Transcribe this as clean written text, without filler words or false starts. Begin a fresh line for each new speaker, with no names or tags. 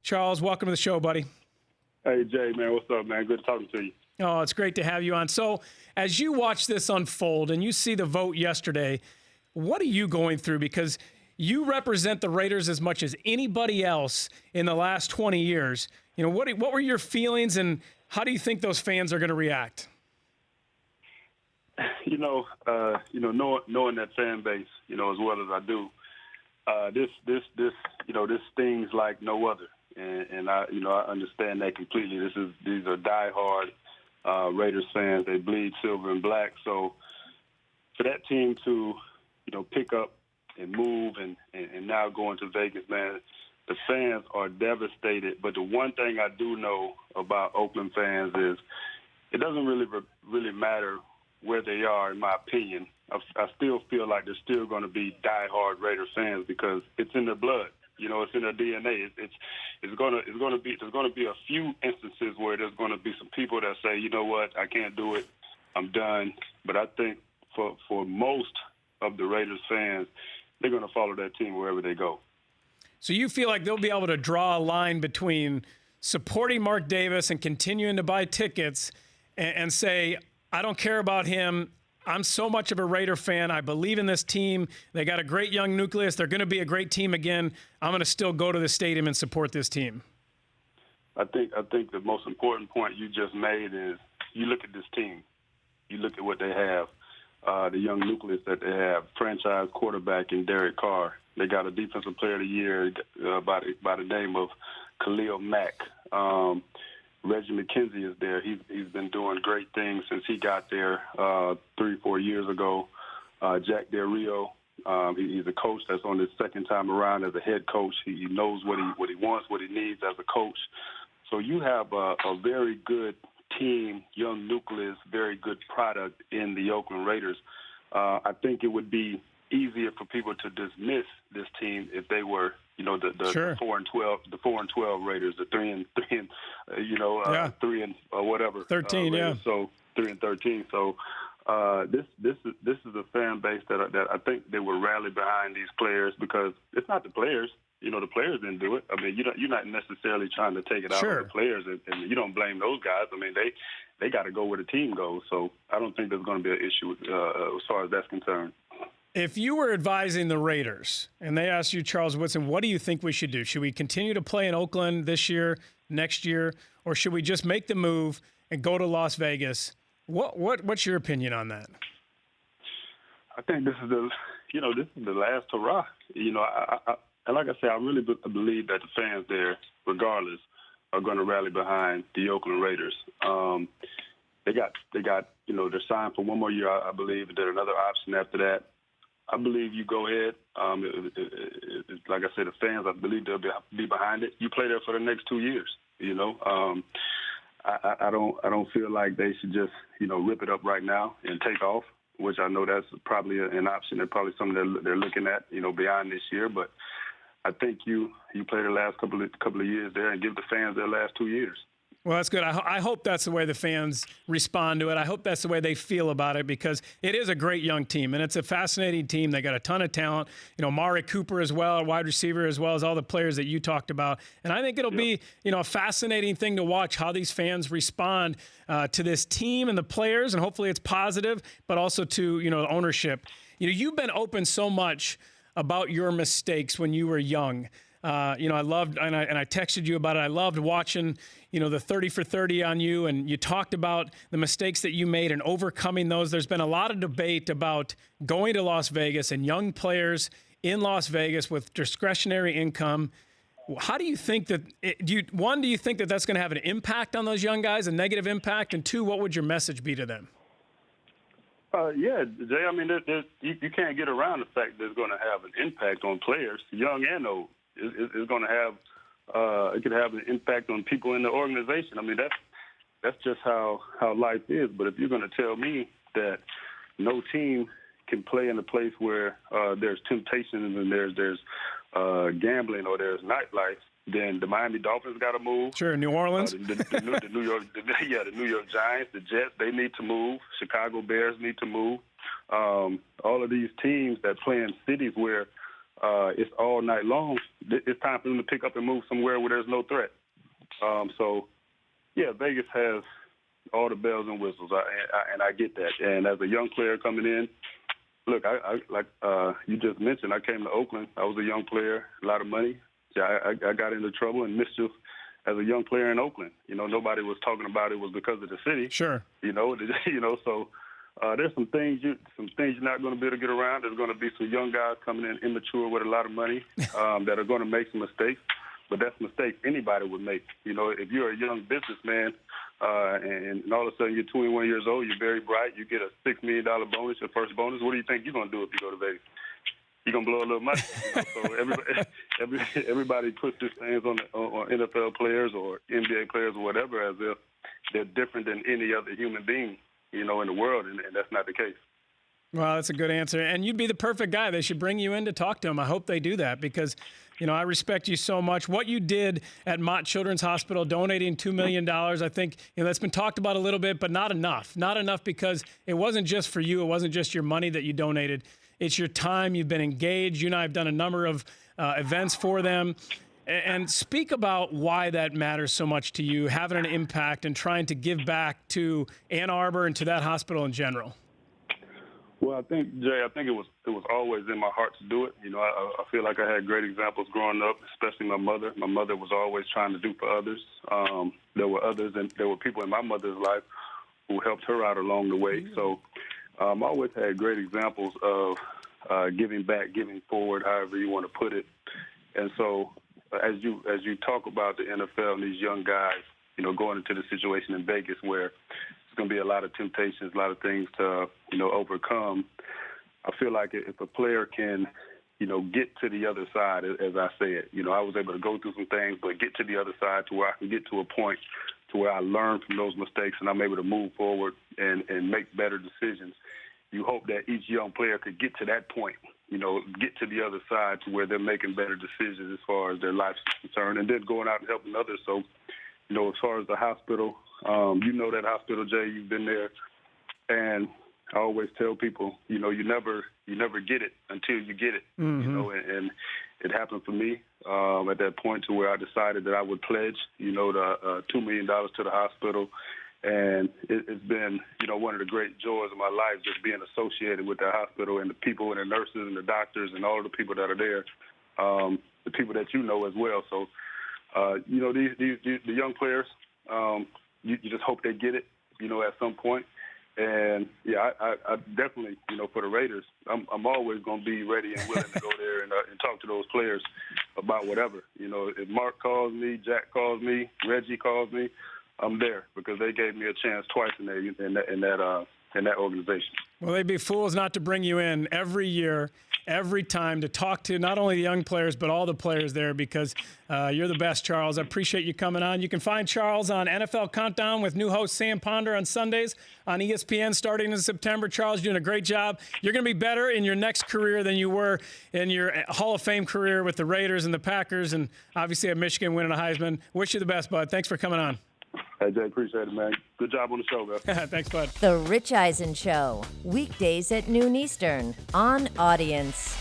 Charles, welcome to the show, buddy.
Hey, Jay, man, what's up, man? Good talking to you.
Oh, it's great to have you on. So as you watch this unfold and you see the vote yesterday, what are you going through? Because you represent the Raiders as much as anybody else in the last 20 years. What were your feelings, and how do you think those fans are going to react?
Knowing that fan base, as well as I do, this stings like no other, and I understand that completely. These are diehard Raiders fans. They bleed silver and black. So for that team to, pick up and move and now going to Vegas, man, the fans are devastated. But the one thing I do know about Oakland fans is it doesn't really matter where they are, in my opinion. I still feel like there's still going to be diehard Raiders fans because it's in their blood. It's in their DNA. There's going to be a few instances where there's going to be some people that say, you know what, I can't do it, I'm done. But I think for most of the Raiders fans, they're going to follow that team wherever they go.
So you feel like they'll be able to draw a line between supporting Mark Davis and continuing to buy tickets and say, I don't care about him. I'm so much of a Raider fan. I believe in this team. They got a great young nucleus. They're going to be a great team again. I'm going to still go to the stadium and support this team.
I think the most important point you just made is you look at this team. You look at what they have, the young nucleus that they have, franchise quarterback in Derek Carr. They got a defensive player of the year by the name of Khalil Mack. Reggie McKenzie is there. He's been doing great things since he got there 3-4 years ago. Jack Del Rio, he's a coach that's on his second time around as a head coach. He knows what he wants, what he needs as a coach. So you have a very good team, young nucleus, very good product in the Oakland Raiders. I think it would be easier for people to dismiss this team if they were, the 4-12, the 4-12 Raiders, the 3 and whatever
13,
Raiders, so 3-13. So this is a fan base that I think they will rally behind these players because it's not the players. The players didn't do it. I mean, you're not necessarily trying to take it out of the players, and you don't blame those guys. I mean, they got to go where the team goes. So I don't think there's going to be an issue as far as that's concerned.
If you were advising the Raiders and they asked you, Charles Woodson, what do you think we should do? Should we continue to play in Oakland this year, next year, or should we just make the move and go to Las Vegas? What's your opinion on that?
I think this is the last hurrah. And like I said, I really believe that the fans there, regardless, are going to rally behind the Oakland Raiders. They got they're signed for one more year, I believe. There's another option after that. I believe you go ahead. Like I said, the fans, I believe they'll be behind it. You play there for the next 2 years. I don't feel like they should just rip it up right now and take off, which I know that's probably an option. That's probably something they're looking at beyond this year. But I think you play the last couple of years there and give the fans their last 2 years.
Well, that's good. I hope that's the way the fans respond to it. I hope that's the way they feel about it because it is a great young team, and it's a fascinating team. They got a ton of talent. Mari Cooper as well, a wide receiver, as well as all the players that you talked about. And I think it'll be, a fascinating thing to watch how these fans respond to this team and the players, and hopefully it's positive, but also to, the ownership. You've been open so much about your mistakes when you were young. I loved, and I texted you about it. I loved watching, the 30 for 30 on you, and you talked about the mistakes that you made and overcoming those. There's been a lot of debate about going to Las Vegas and young players in Las Vegas with discretionary income. How do you think that, do you think that that's going to have an impact on those young guys, a negative impact? And two, what would your message be to them?
Yeah, Jay, I mean, you can't get around the fact that it's going to have an impact on players, young and old. It's going to have it could have an impact on people in the organization. I mean, that's just how life is. But if you're going to tell me that no team can play in a place where there's temptations and there's gambling or there's nightlife, then the Miami Dolphins got to move.
Sure, New Orleans.
The New York Giants, the Jets, they need to move. Chicago Bears need to move. All of these teams that play in cities where it's all night long. It's time for them to pick up and move somewhere where there's no threat. So, yeah, Vegas has all the bells and whistles, and I get that. And as a young player coming in, look, like you just mentioned, I came to Oakland. I was a young player, a lot of money. Yeah, I got into trouble and mischief as a young player in Oakland. Nobody was talking about it was because of the city.
Sure.
So there's some things you're not going to be able to get around. There's going to be some young guys coming in immature with a lot of money that are going to make some mistakes. But that's mistakes anybody would make. If you're a young businessman and all of a sudden you're 21 years old, you're very bright, you get a $6 million bonus, your first bonus, what do you think you're going to do if you go to Vegas? You're going to blow a little money. So everybody puts these things on NFL players or NBA players or whatever as if they're different than any other human being, in the world, and that's not the case.
Well, that's a good answer. And you'd be the perfect guy. They should bring you in to talk to him. I hope they do that because, I respect you so much. What you did at Mott Children's Hospital, donating $2 million, I think, that's been talked about a little bit, but not enough. Not enough because it wasn't just for you. It wasn't just your money that you donated. It's your time. You've been engaged. You and I have done a number of events for them. And speak about why that matters so much to you, having an impact and trying to give back to Ann Arbor and to that hospital in general.
Well, Jay, I think it was always in my heart to do it. I feel like I had great examples growing up, especially my mother. My mother was always trying to do for others. There were others, and there were people in my mother's life who helped her out along the way. So I always had great examples of giving back, giving forward, however you want to put it. And so as you talk about the NFL and these young guys, going into the situation in Vegas where it's going to be a lot of temptations, a lot of things to, overcome. I feel like if a player can, get to the other side, as I said, I was able to go through some things, but get to the other side to where I can get to a point to where I learn from those mistakes and I'm able to move forward and make better decisions. You hope that each young player could get to that point, get to the other side to where they're making better decisions as far as their life is concerned, and then going out and helping others. So, as far as the hospital, that hospital, Jay, you've been there, and I always tell people, you never get it until you get it, and it happened for me at that point to where I decided that I would pledge, the $2 million to the hospital. And it's been, one of the great joys of my life, just being associated with the hospital and the people and the nurses and the doctors and all the people that are there, the people that as well. So, the young players, you just hope they get it, at some point. And, yeah, I definitely, for the Raiders, I'm always going to be ready and willing to go there and talk to those players about whatever. If Mark calls me, Jack calls me, Reggie calls me, I'm there because they gave me a chance twice in that organization.
Well, they'd be fools not to bring you in every year, every time to talk to not only the young players but all the players there because you're the best, Charles. I appreciate you coming on. You can find Charles on NFL Countdown with new host Sam Ponder on Sundays on ESPN starting in September. Charles, you're doing a great job. You're going to be better in your next career than you were in your Hall of Fame career with the Raiders and the Packers and obviously at Michigan winning a Heisman. Wish you the best, bud. Thanks for coming on.
Hey, Jay, appreciate it, man. Good job on the show, man.
Thanks, bud.
The Rich Eisen Show, weekdays at noon Eastern on Audience.